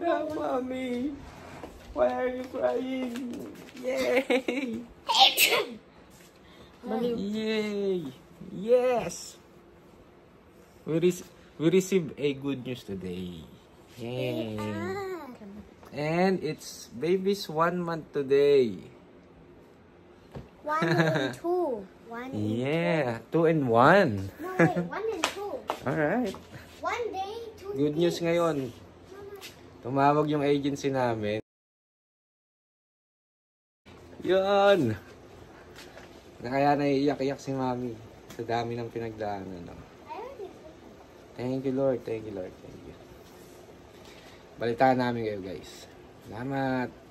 Oh, mommy. Why are you crying? Yay! Yay! Yes! We received a good news today. Yay! And it's baby's 1 month today. 1 and 2. 1 and Yeah, 2 and 1. No, wait, 1 and 2. Alright. 1 day, 2 Good news ngayon. Tumawag yung agency namin. Yun! Kaya naiiyak-iyak si mami sa dami ng pinagdaanan. No? Thank you, Lord. Thank you, Lord. Thank you. Balitaan namin kayo, guys. Salamat.